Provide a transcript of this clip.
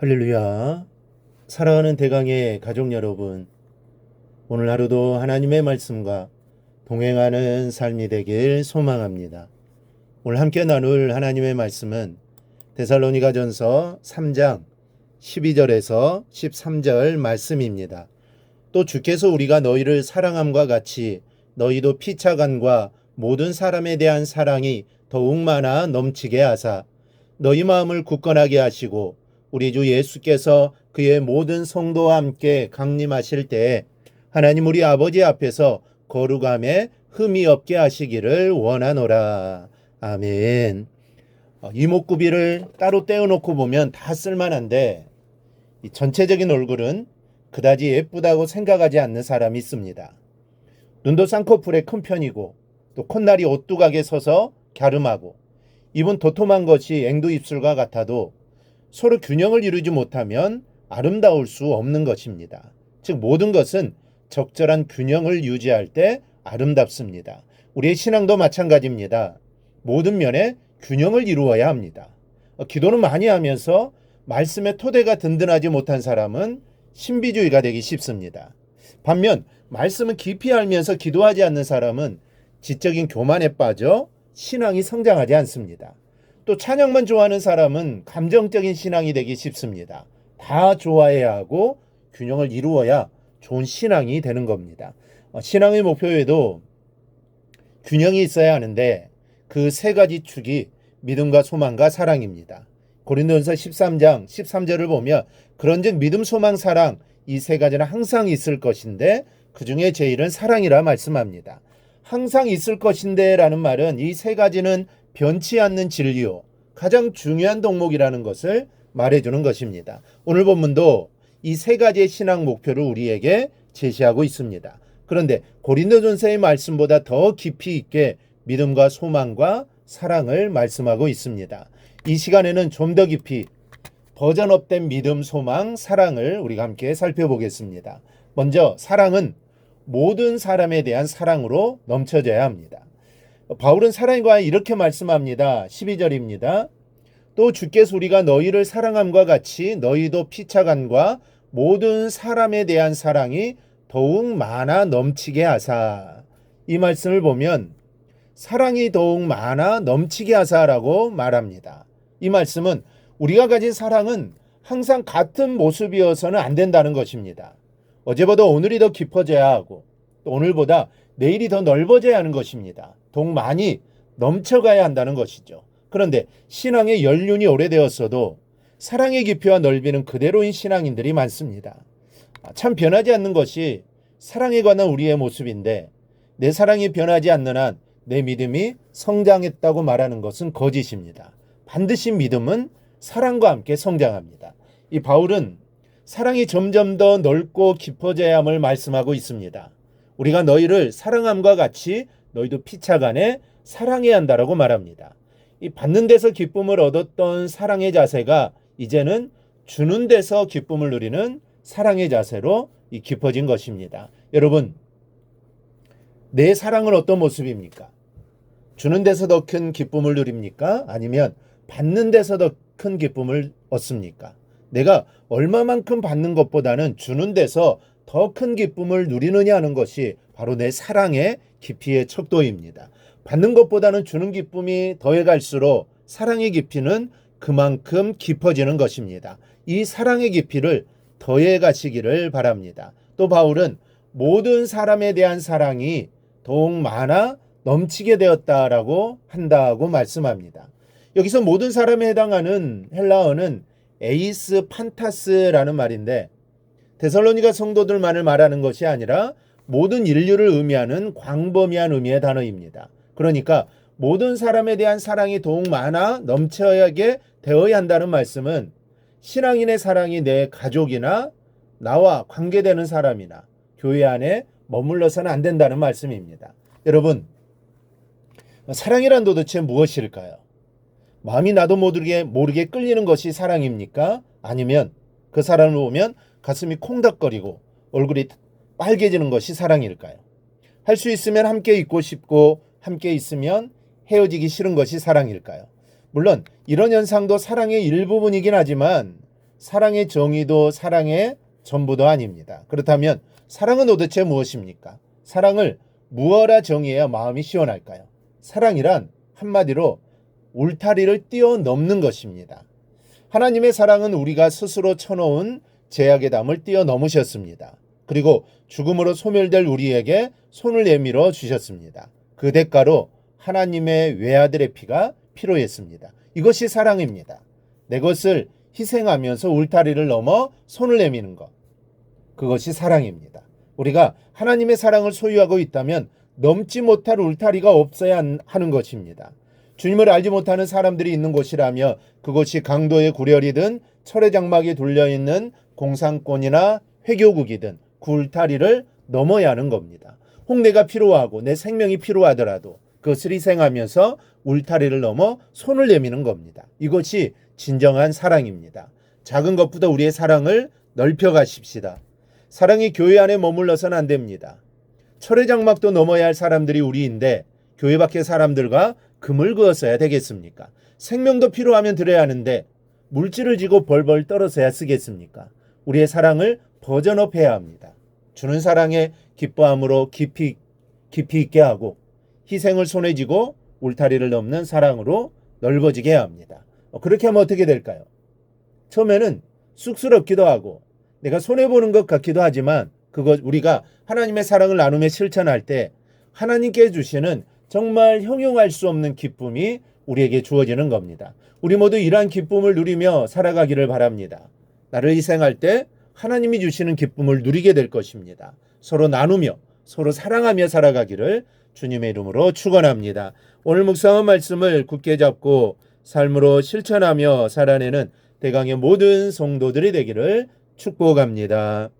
할렐루야. 사랑하는 대강의 가족 여러분, 오늘 하루도 하나님의 말씀과 동행하는 삶이 되길 소망합니다. 오늘 함께 나눌 하나님의 말씀은 데살로니가전서 3장 12절에서 13절 말씀입니다. 또 주께서 우리가 너희를 사랑함과 같이 너희도 피차간과 모든 사람에 대한 사랑이 더욱 많아 넘치게 하사 너희 마음을 굳건하게 하시고 우리 주 예수께서 그의 모든 성도와 함께 강림하실 때에 하나님 우리 아버지 앞에서 거룩함에 흠이 없게 하시기를 원하노라. 아멘. 이목구비를 따로 떼어놓고 보면 다 쓸만한데 이 전체적인 얼굴은 그다지 예쁘다고 생각하지 않는 사람이 있습니다. 눈도 쌍꺼풀에 큰 편이고 또 콧날이 오뚜하게 서서 갸름하고 입은 도톰한 것이 앵두 입술과 같아도 서로 균형을 이루지 못하면 아름다울 수 없는 것입니다. 즉 모든 것은 적절한 균형을 유지할 때 아름답습니다. 우리의 신앙도 마찬가지입니다. 모든 면에 균형을 이루어야 합니다. 기도는 많이 하면서 말씀의 토대가 든든하지 못한 사람은 신비주의가 되기 쉽습니다. 반면 말씀을 깊이 알면서 기도하지 않는 사람은 지적인 교만에 빠져 신앙이 성장하지 않습니다. 또 찬양만 좋아하는 사람은 감정적인 신앙이 되기 쉽습니다. 다 좋아해야 하고 균형을 이루어야 좋은 신앙이 되는 겁니다. 신앙의 목표에도 균형이 있어야 하는데 그 세 가지 축이 믿음과 소망과 사랑입니다. 고린도전서 13장 13절을 보면 그런즉 믿음, 소망, 사랑 이 세 가지는 항상 있을 것인데 그 중에 제일은 사랑이라 말씀합니다. 항상 있을 것인데 라는 말은 이 세 가지는 변치 않는 진리요 가장 중요한 덕목이라는 것을 말해주는 것입니다. 오늘 본문도 이 세 가지의 신앙 목표를 우리에게 제시하고 있습니다. 그런데 고린도전서의 말씀보다 더 깊이 있게 믿음과 소망과 사랑을 말씀하고 있습니다. 이 시간에는 좀 더 깊이 버전업된 믿음, 소망, 사랑을 우리가 함께 살펴보겠습니다. 먼저 사랑은 모든 사람에 대한 사랑으로 넘쳐져야 합니다. 바울은 사랑에 관해 이렇게 말씀합니다. 12절입니다. 또 주께서 우리가 너희를 사랑함과 같이 너희도 피차간과 모든 사람에 대한 사랑이 더욱 많아 넘치게 하사. 이 말씀을 보면 사랑이 더욱 많아 넘치게 하사라고 말합니다. 이 말씀은 우리가 가진 사랑은 항상 같은 모습이어서는 안 된다는 것입니다. 어제보다 오늘이 더 깊어져야 하고 또 오늘보다 내일이 더 넓어져야 하는 것입니다. 더욱 많이 넘쳐가야 한다는 것이죠. 그런데 신앙의 연륜이 오래되었어도 사랑의 깊이와 넓이는 그대로인 신앙인들이 많습니다. 참 변하지 않는 것이 사랑에 관한 우리의 모습인데 내 사랑이 변하지 않는 한 내 믿음이 성장했다고 말하는 것은 거짓입니다. 반드시 믿음은 사랑과 함께 성장합니다. 이 바울은 사랑이 점점 더 넓고 깊어져야 함을 말씀하고 있습니다. 우리가 너희를 사랑함과 같이 너희도 피차간에 사랑해야 한다라고 말합니다. 이 받는 데서 기쁨을 얻었던 사랑의 자세가 이제는 주는 데서 기쁨을 누리는 사랑의 자세로 깊어진 것입니다. 여러분, 내 사랑은 어떤 모습입니까? 주는 데서 더 큰 기쁨을 누립니까? 아니면 받는 데서 더 큰 기쁨을 얻습니까? 내가 얼마만큼 받는 것보다는 주는 데서 더 큰 기쁨을 누리느냐 하는 것이 바로 내 사랑의 깊이의 척도입니다. 받는 것보다는 주는 기쁨이 더해갈수록 사랑의 깊이는 그만큼 깊어지는 것입니다. 이 사랑의 깊이를 더해가시기를 바랍니다. 또 바울은 모든 사람에 대한 사랑이 더욱 많아 넘치게 되었다라고 한다고 말씀합니다. 여기서 모든 사람에 해당하는 헬라어는 에이스 판타스라는 말인데 데살로니가 성도들만을 말하는 것이 아니라 모든 인류를 의미하는 광범위한 의미의 단어입니다. 그러니까 모든 사람에 대한 사랑이 더욱 많아 넘쳐야게 되어야 한다는 말씀은 신앙인의 사랑이 내 가족이나 나와 관계되는 사람이나 교회 안에 머물러서는 안 된다는 말씀입니다. 여러분, 사랑이란 도대체 무엇일까요? 마음이 나도 모르게 끌리는 것이 사랑입니까? 아니면 그 사람을 보면 가슴이 콩닥거리고 얼굴이 빨개지는 것이 사랑일까요? 할 수 있으면 함께 있고 싶고 함께 있으면 헤어지기 싫은 것이 사랑일까요? 물론 이런 현상도 사랑의 일부분이긴 하지만 사랑의 정의도 사랑의 전부도 아닙니다. 그렇다면 사랑은 도대체 무엇입니까? 사랑을 무엇라 정의해야 마음이 시원할까요? 사랑이란 한마디로 울타리를 뛰어넘는 것입니다. 하나님의 사랑은 우리가 스스로 쳐놓은 제약의 담을 뛰어넘으셨습니다. 그리고 죽음으로 소멸될 우리에게 손을 내밀어 주셨습니다. 그 대가로 하나님의 외아들의 피가 필요했습니다. 이것이 사랑입니다. 내 것을 희생하면서 울타리를 넘어 손을 내미는 것. 그것이 사랑입니다. 우리가 하나님의 사랑을 소유하고 있다면 넘지 못할 울타리가 없어야 하는 것입니다. 주님을 알지 못하는 사람들이 있는 곳이라며 그곳이 강도의 구렬이든 철의 장막이 둘려있는 공산권이나 회교국이든 그 울타리를 넘어야 하는 겁니다. 홍대가 필요하고 내 생명이 필요하더라도 그것을 희생하면서 울타리를 넘어 손을 내미는 겁니다. 이것이 진정한 사랑입니다. 작은 것보다 우리의 사랑을 넓혀가십시다. 사랑이 교회 안에 머물러서는 안 됩니다. 철의 장막도 넘어야 할 사람들이 우리인데 교회 밖의 사람들과 금을 그었어야 되겠습니까? 생명도 필요하면 드려야 하는데 물질을 지고 벌벌 떨어서야 쓰겠습니까? 우리의 사랑을 버전업해야 합니다. 주는 사랑에 기뻐함으로 깊이 있게 하고 희생을 손에 쥐고 울타리를 넘는 사랑으로 넓어지게 해야 합니다. 그렇게 하면 어떻게 될까요? 처음에는 쑥스럽기도 하고 내가 손해보는 것 같기도 하지만 그것 우리가 하나님의 사랑을 나누며 실천할 때 하나님께 주시는 정말 형용할 수 없는 기쁨이 우리에게 주어지는 겁니다. 우리 모두 이러한 기쁨을 누리며 살아가기를 바랍니다. 나를 희생할 때 하나님이 주시는 기쁨을 누리게 될 것입니다. 서로 나누며 서로 사랑하며 살아가기를 주님의 이름으로 축원합니다. 오늘 묵상한 말씀을 굳게 잡고 삶으로 실천하며 살아내는 대강의 모든 성도들이 되기를 축복합니다.